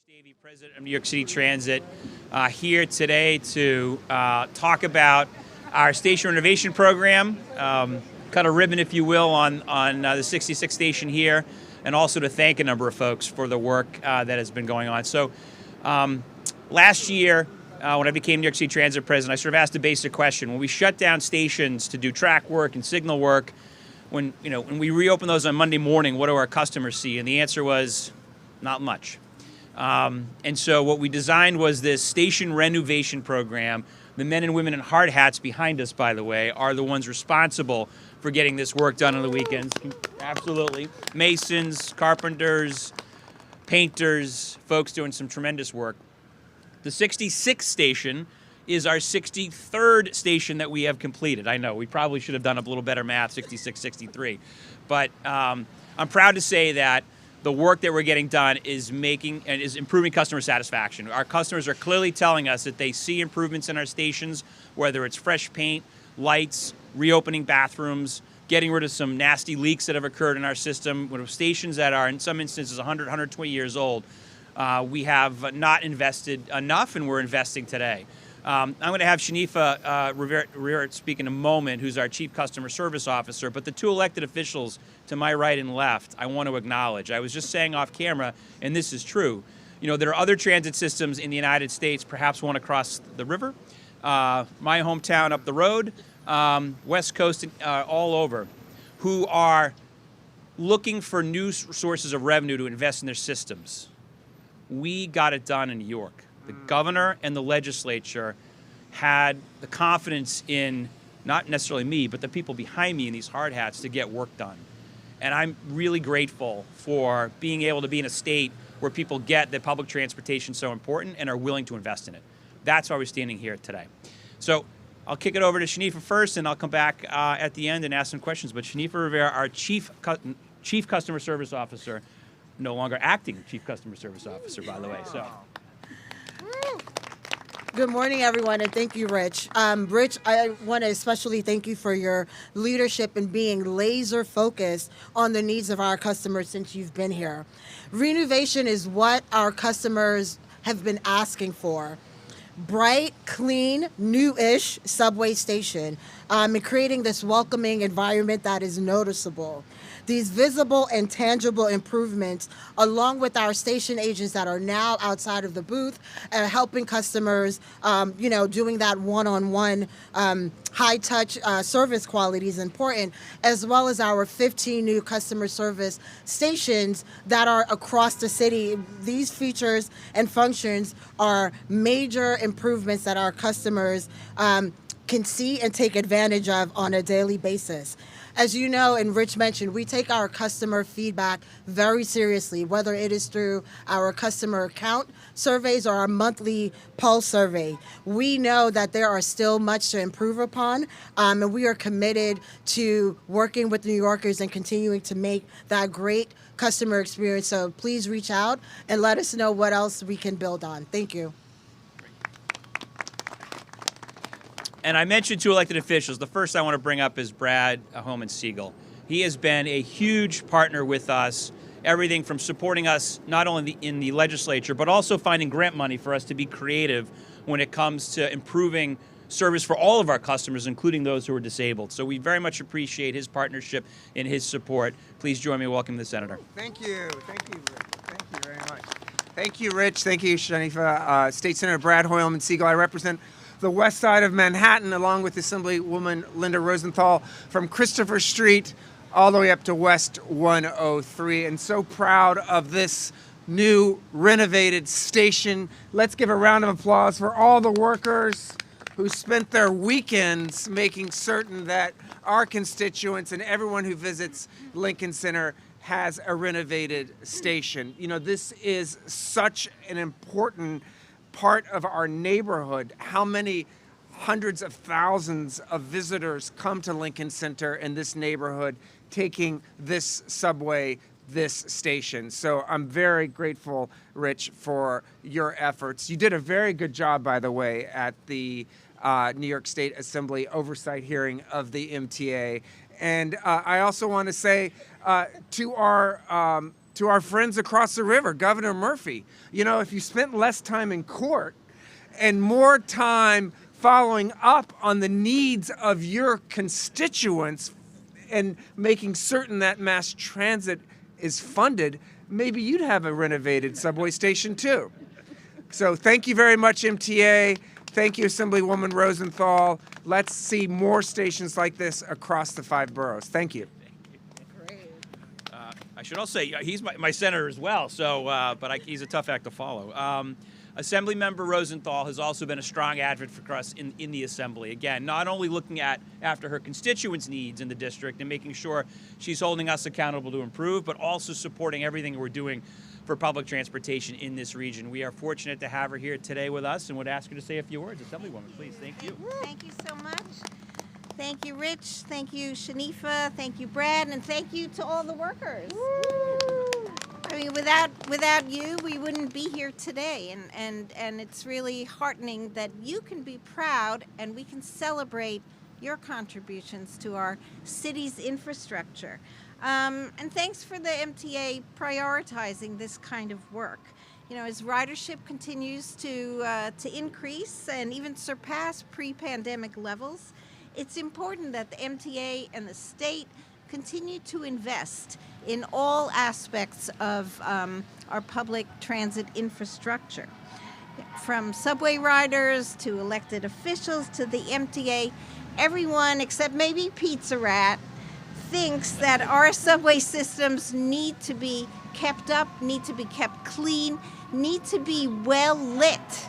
Davey, President of New York City Transit, here today to talk about our station renovation program, cut a ribbon, if you will, on the 66th station here, and also to thank a number of folks for the work that has been going on. So last year, when I became New York City Transit President, I sort of asked a basic question. When we shut down stations to do track work and signal work, when we reopen those on Monday morning, what do our customers see? And the answer was not much. And so what we designed was this station renovation program. The men and women in hard hats behind us, by the way, are the ones responsible for getting this work done on the weekends. Absolutely. Masons, carpenters, painters, folks doing some tremendous work. The 66th station is our 63rd station that we have completed. I know, we probably should have done a little better math, 66, 63. But I'm proud to say that the work that we're getting done is improving customer satisfaction. Our customers are clearly telling us that they see improvements in our stations, whether it's fresh paint, lights, reopening bathrooms, getting rid of some nasty leaks that have occurred in our system. With stations that are, in some instances, 100, 120 years old, we have not invested enough, and we're investing today. I'm going to have Shanifa Rivera speak in a moment, who's our Chief Customer Service Officer, but the two elected officials to my right and left, I want to acknowledge. I was just saying off camera, and this is true, there are other transit systems in the United States, perhaps one across the river, my hometown up the road, West Coast, all over, who are looking for new sources of revenue to invest in their systems. We got it done in New York. The governor and the legislature had the confidence in, not necessarily me, but the people behind me in these hard hats to get work done. And I'm really grateful for being able to be in a state where people get that public transportation is so important and are willing to invest in it. That's why we're standing here today. So I'll kick it over to Shanifa first, and I'll come back at the end and ask some questions. But Shanifa Rivera, our Chief Customer Service Officer, no longer acting Chief Customer Service Officer, by the way. So. Good morning, everyone, and thank you, Rich. Rich, I want to especially thank you for your leadership in being laser focused on the needs of our customers since you've been here. Re-NEW-vation is what our customers have been asking for. Bright, clean, new-ish subway station, and creating this welcoming environment that is noticeable. These visible and tangible improvements, along with our station agents that are now outside of the booth, helping customers, doing that one-on-one high-touch service quality is important, as well as our 15 new customer service stations that are across the city. These features and functions are major improvements that our customers can see and take advantage of on a daily basis. As you know, and Rich mentioned, we take our customer feedback very seriously, whether it is through our customer account surveys or our monthly pulse survey. We know that there are still much to improve upon, and we are committed to working with New Yorkers and continuing to make that great customer experience. So please reach out and let us know what else we can build on. Thank you. And I mentioned two elected officials. The first I want to bring up is Brad Homan-Siegel. He has been a huge partner with us, everything from supporting us not only in the legislature, but also finding grant money for us to be creative when it comes to improving service for all of our customers, including those who are disabled. So we very much appreciate his partnership and his support. Please join me in welcoming the Senator. Thank you. Thank you, Rich. Thank you very much. Thank you, Rich. Thank you, Shanifa. State Senator Brad Hoylman-Siegel. I represent the west side of Manhattan, along with Assemblywoman Linda Rosenthal, from Christopher Street all the way up to West 103. And so proud of this new renovated station. Let's give a round of applause for all the workers who spent their weekends making certain that our constituents and everyone who visits Lincoln Center has a renovated station. This is such an important part of our neighborhood. How many hundreds of thousands of visitors come to Lincoln Center in this neighborhood taking this subway, this station. So I'm very grateful, Rich, for your efforts. You did a very good job, by the way, at the New York State Assembly oversight hearing of the MTA. And I also want to say to our to our friends across the river, Governor Murphy. You know, if you spent less time in court and more time following up on the needs of your constituents and making certain that mass transit is funded, maybe you'd have a renovated subway station too. So thank you very much, MTA. Thank you, Assemblywoman Rosenthal. Let's see more stations like this across the 5 boroughs. Thank you. I should also say he's my senator as well, so but he's a tough act to follow. Assemblymember Rosenthal has also been a strong advocate for us in the Assembly. Again, not only looking after her constituents' needs in the district and making sure she's holding us accountable to improve, but also supporting everything we're doing for public transportation in this region. We are fortunate to have her here today with us and would ask her to say a few words. Assemblywoman, please. Thank you. Thank you so much. Thank you, Rich. Thank you, Shanifa. Thank you, Brad. And thank you to all the workers. I mean, without you, we wouldn't be here today. And it's really heartening that you can be proud and we can celebrate your contributions to our city's infrastructure. And thanks for the MTA prioritizing this kind of work. You know, as ridership continues to increase and even surpass pre-pandemic levels, it's important that the MTA and the state continue to invest in all aspects of our public transit infrastructure. From subway riders to elected officials to the MTA, everyone except maybe Pizza Rat thinks that our subway systems need to be kept up, need to be kept clean, need to be well lit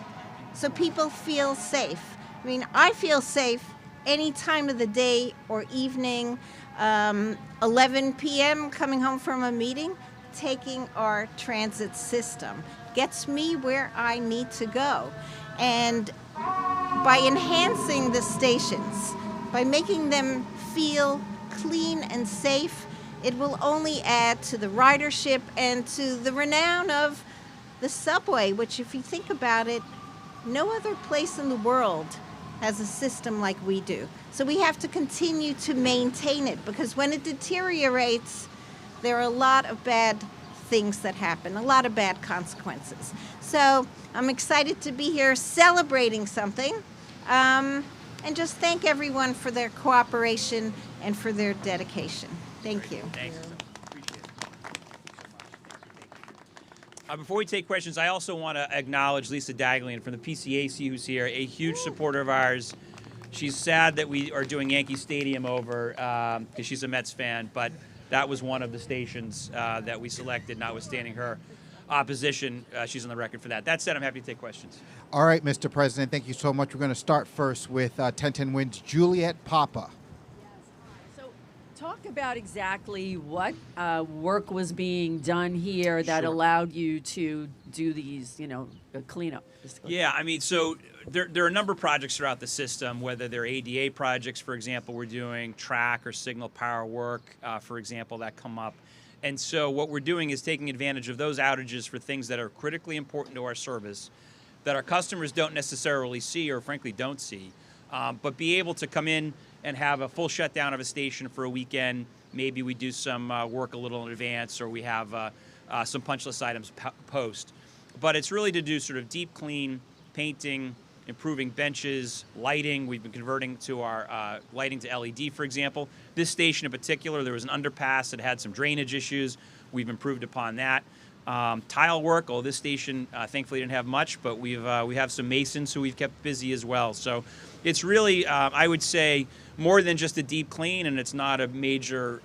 so people feel safe. I mean, I feel safe any time of the day or evening, 11 p.m. coming home from a meeting, taking our transit system. Gets me where I need to go. And by enhancing the stations, by making them feel clean and safe, it will only add to the ridership and to the renown of the subway, which if you think about it, no other place in the world has a system like we do. So we have to continue to maintain it because when it deteriorates, there are a lot of bad things that happen, a lot of bad consequences. So I'm excited to be here celebrating something and just thank everyone for their cooperation and for their dedication. Thank you. Thanks. Appreciate it. Before we take questions, I also want to acknowledge Lisa Daglian from the PCAC, who's here, a huge supporter of ours. She's sad that we are doing Yankee Stadium over because she's a Mets fan, but that was one of the stations that we selected, notwithstanding her opposition. She's on the record for that. That said, I'm happy to take questions. All right, Mr. President, thank you so much. We're going to start first with 1010 Wins Juliet Papa. Talk about exactly what work was being done here that allowed you to do these, cleanup. Yeah, I mean, so there are a number of projects throughout the system, whether they're ADA projects, for example, we're doing track or signal power work, for example, that come up. And so what we're doing is taking advantage of those outages for things that are critically important to our service, that our customers don't necessarily see or frankly don't see, but be able to come in and have a full shutdown of a station for a weekend. Maybe we do some work a little in advance, or we have some punch list items post. But it's really to do sort of deep clean, painting, improving benches, lighting. We've been converting to our lighting to LED, for example. This station in particular, there was an underpass that had some drainage issues. We've improved upon that. Tile work, this station thankfully didn't have much, but we have some masons who we've kept busy as well. So it's really, I would say, more than just a deep clean, and it's not a major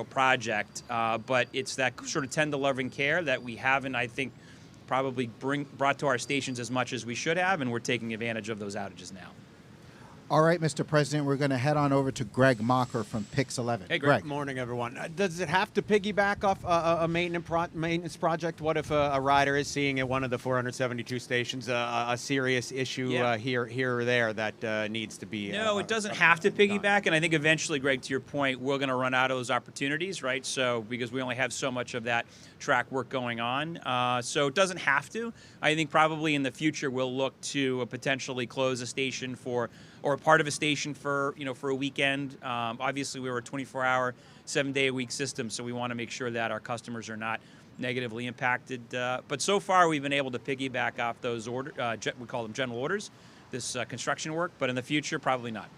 project, but it's that sort of tender loving care that we haven't, I think, probably brought to our stations as much as we should have, and we're taking advantage of those outages now. All right, Mr. President, we're going to head on over to Greg Mocker from Pix 11. Hey, Greg. Good morning, everyone. Does it have to piggyback off a maintenance project? What if a rider is seeing at one of the 472 stations a serious issue here or there that needs to be? No, it doesn't have to piggyback, and I think eventually, Greg, to your point, we're going to run out of those opportunities, right? So because we only have so much of that track work going on, so it doesn't have to. I think probably in the future we'll look to potentially close a station or part of a station for a weekend. Obviously, we were a 24-hour, 7-day-a-week system, so we want to make sure that our customers are not negatively impacted. But so far, we've been able to piggyback off those we call them general orders, this construction work. But in the future, probably not.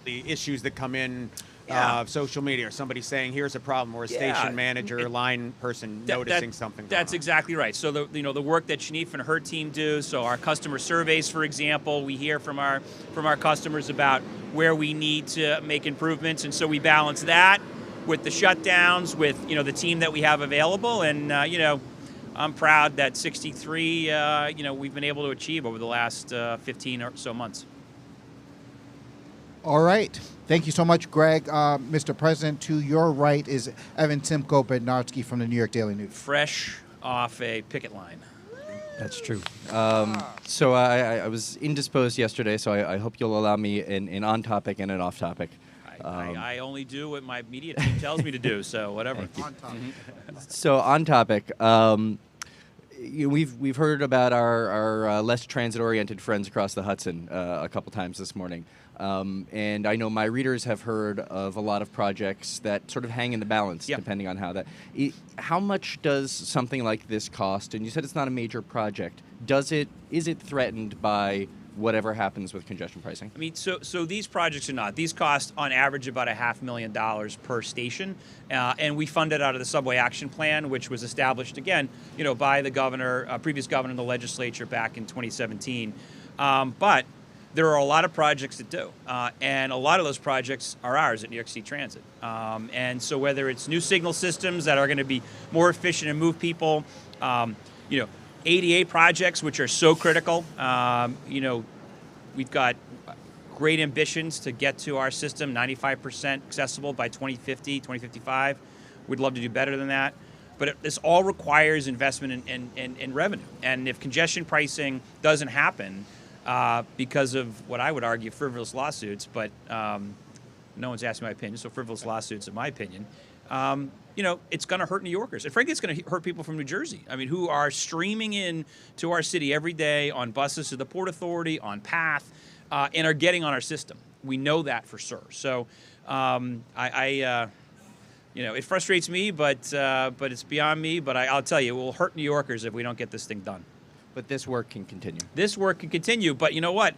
The issues that come in, Yeah. social media, or somebody saying, "Here's a problem," or a Yeah. station manager, line person noticing something. That's going on. exactly right. So the work that Shanifa and her team do. So our customer surveys, for example, we hear from our customers about where we need to make improvements, and so we balance that with the shutdowns, with the team that we have available, and I'm proud that 63 we've been able to achieve over the last 15 or so months. All right. Thank you so much, Greg. Mr. President, to your right is Evan Simcoe Bednarski from the New York Daily News. Fresh off a picket line. That's true. So I was indisposed yesterday, so I hope you'll allow me an on-topic and an off-topic. I only do what my media team tells me to do, so whatever. So on topic, we've heard about our less transit-oriented friends across the Hudson a couple times this morning. And I know my readers have heard of a lot of projects that sort of hang in the balance, Yep. depending on how much does something like this cost? And you said it's not a major project. Is it threatened by whatever happens with congestion pricing? I mean, so these projects are not. These cost on average about $500,000 per station, and we fund it out of the Subway Action Plan, which was established again, by the governor, previous governor, and the legislature back in 2017. But there are a lot of projects that do, and a lot of those projects are ours at New York City Transit. And so whether it's new signal systems that are going to be more efficient and move people, ADA projects, which are so critical. We've got great ambitions to get to our system 95% accessible by 2050, 2055. We'd love to do better than that. But this all requires investment in revenue. And if congestion pricing doesn't happen because of what I would argue frivolous lawsuits, but no one's asked my opinion, so frivolous lawsuits, in my opinion, it's going to hurt New Yorkers. And frankly, it's going to hurt people from New Jersey. I mean, who are streaming in to our city every day on buses to the Port Authority, on PATH, and are getting on our system. We know that for sure. So it frustrates me, but it's beyond me. But I'll tell you, it will hurt New Yorkers if we don't get this thing done. But this work can continue. This work can continue. But you know what?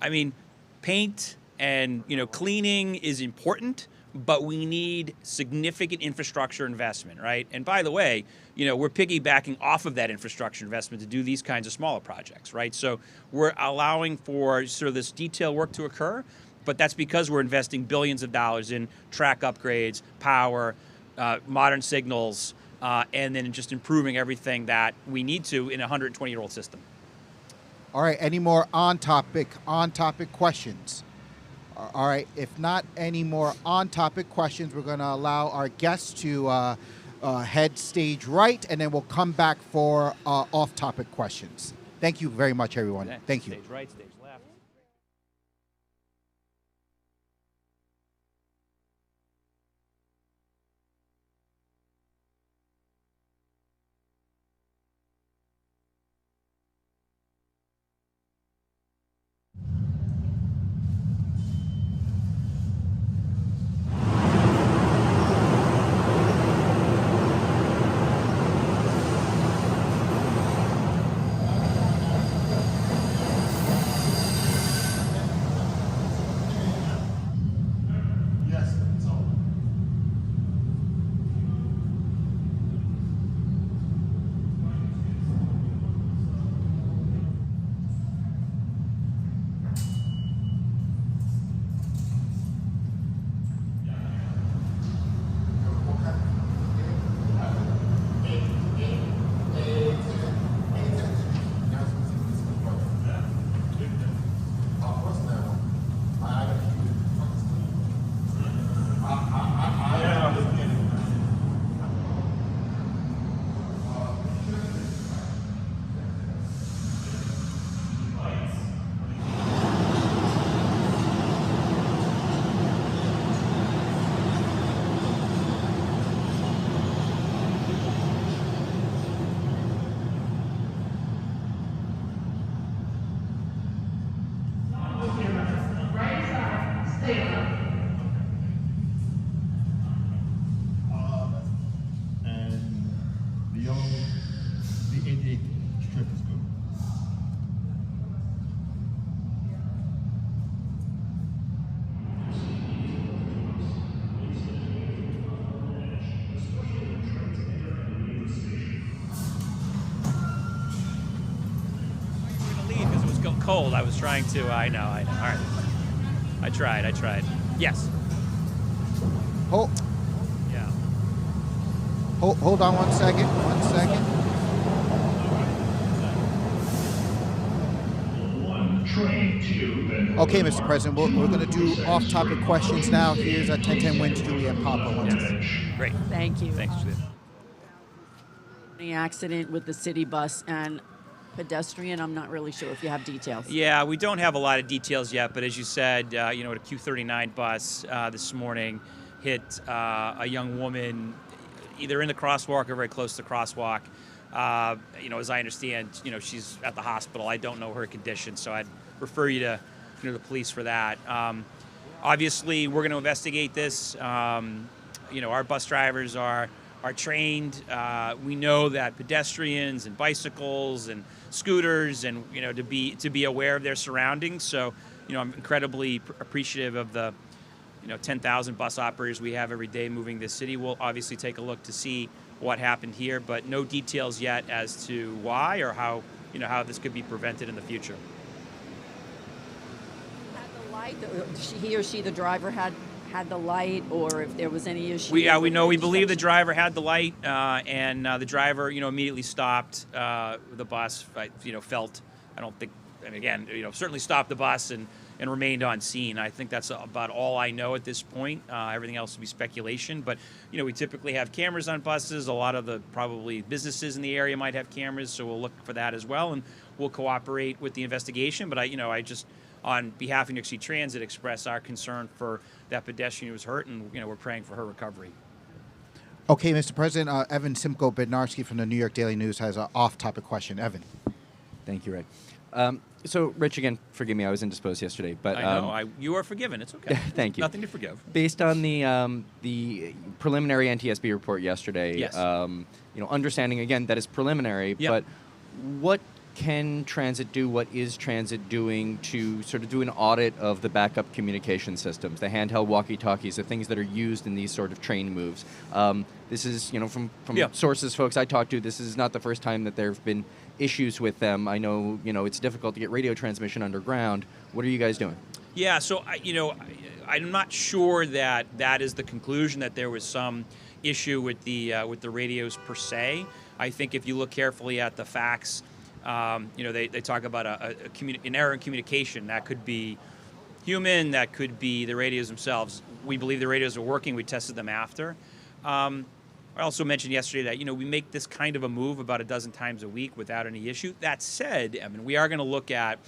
I mean, paint and cleaning is important. But we need significant infrastructure investment, right? And by the way, we're piggybacking off of that infrastructure investment to do these kinds of smaller projects, right? So we're allowing for sort of this detail work to occur, but that's because we're investing billions of dollars in track upgrades, power, modern signals, and then just improving everything that we need to in a 120-year-old system. All right. Any more on-topic questions? All right, if not any more on-topic questions, we're going to allow our guests to head stage right, and then we'll come back for off-topic questions. Thank you very much, everyone. Thank you. Stage right, stage left. cold. I was trying to. I know. All right. I tried. Yes. Hold, Yeah. hold on 1 second. 1 second. Okay, Mr. President, we're going to do off-topic questions now. Here's a 1010 wins Juliet Papa once again. Great. Thank you. Thanks, Judith. The accident with the city bus and pedestrian, I'm not really sure if you have details. Yeah, we don't have a lot of details yet, but as you said, a Q39 bus this morning hit a young woman either in the crosswalk or very close to the crosswalk. As I understand, she's at the hospital. I don't know her condition, so I'd refer you to the police for that. Obviously, we're going to investigate this. Our bus drivers are trained. We know that pedestrians and bicycles and scooters and to be aware of their surroundings. So I'm incredibly appreciative of the 10,000 bus operators we have every day moving this city. We'll obviously take a look to see what happened here, but no details yet as to why or how this could be prevented in the future. Had the light, he or she, the driver, had the light, or if there was any issue? We believe the driver had the light, and the driver, immediately stopped the bus. Certainly stopped the bus and remained on scene. I think that's about all I know at this point. Everything else would be speculation. But, we typically have cameras on buses. A lot of the probably businesses in the area might have cameras, so we'll look for that as well, and we'll cooperate with the investigation. But I just, on behalf of New York City Transit, express our concern for that pedestrian who was hurt, and, we're praying for her recovery. Okay, Mr. President, Evan Simko-Bednarski from the New York Daily News has an off-topic question. Evan. Thank you, Ray. So, Rich, again, forgive me, I was indisposed yesterday, but I know you are forgiven. It's okay. Thank you. Nothing to forgive. Based on the preliminary NTSB report yesterday, yes. Understanding again that is preliminary, yep. But what can transit do? What is transit doing to sort of do an audit of the backup communication systems, the handheld walkie-talkies, the things that are used in these sort of train moves? This is, from sources, folks I talked to, this is not the first time that there have been issues with them. I know, it's difficult to get radio transmission underground. What are you guys doing? Yeah, so, I'm not sure that is the conclusion, that there was some issue with the radios per se. I think if you look carefully at the facts, they talk about an error in communication. That could be human, that could be the radios themselves. We believe the radios are working. We tested them after. I also mentioned yesterday that, we make this kind of a move about a dozen times a week without any issue. That said, Evan, we are going to look at,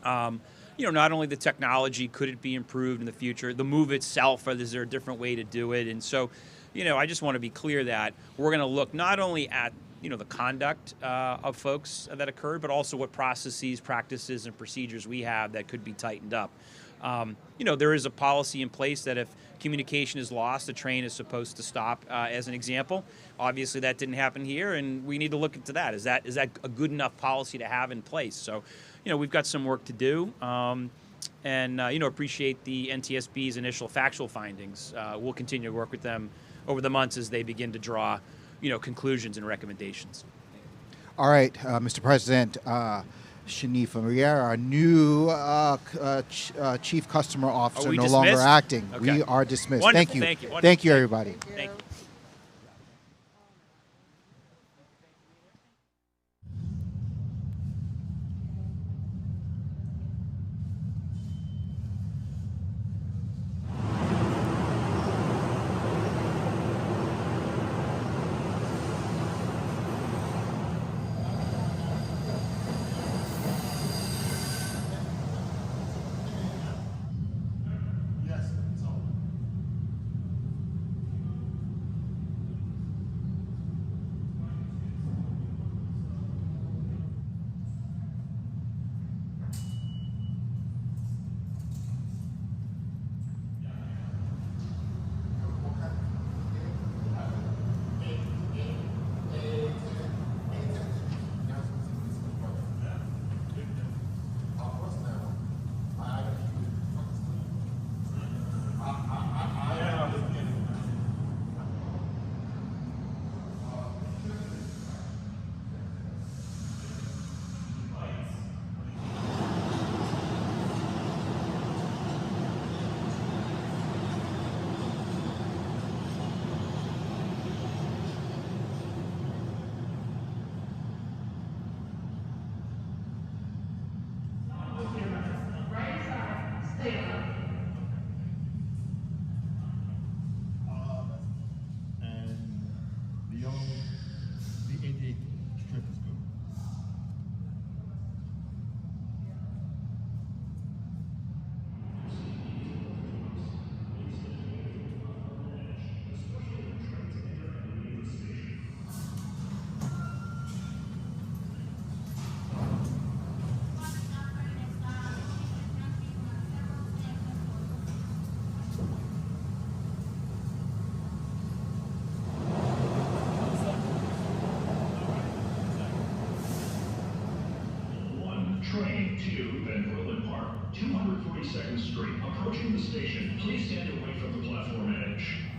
not only the technology, could it be improved in the future, the move itself, or is there a different way to do it? And so, I just want to be clear that we're going to look not only at, the conduct of folks that occurred, but also what processes, practices, and procedures we have that could be tightened up. There is a policy in place that if communication is lost, the train is supposed to stop, as an example. Obviously, that didn't happen here, and we need to look into that. Is that a good enough policy to have in place? So, we've got some work to do, and appreciate the NTSB's initial factual findings. We'll continue to work with them over the months as they begin to draw, conclusions and recommendations. All right, Mr. President. Shanifa Riera, our new Chief Customer Officer, no longer acting. Okay. We are dismissed. Wonderful. Thank you. Thank you. Wonderful. Thank you, everybody. Thank you. 2, Van Cortlandt Park, 242nd Street. Approaching the station, please stand away from the platform edge.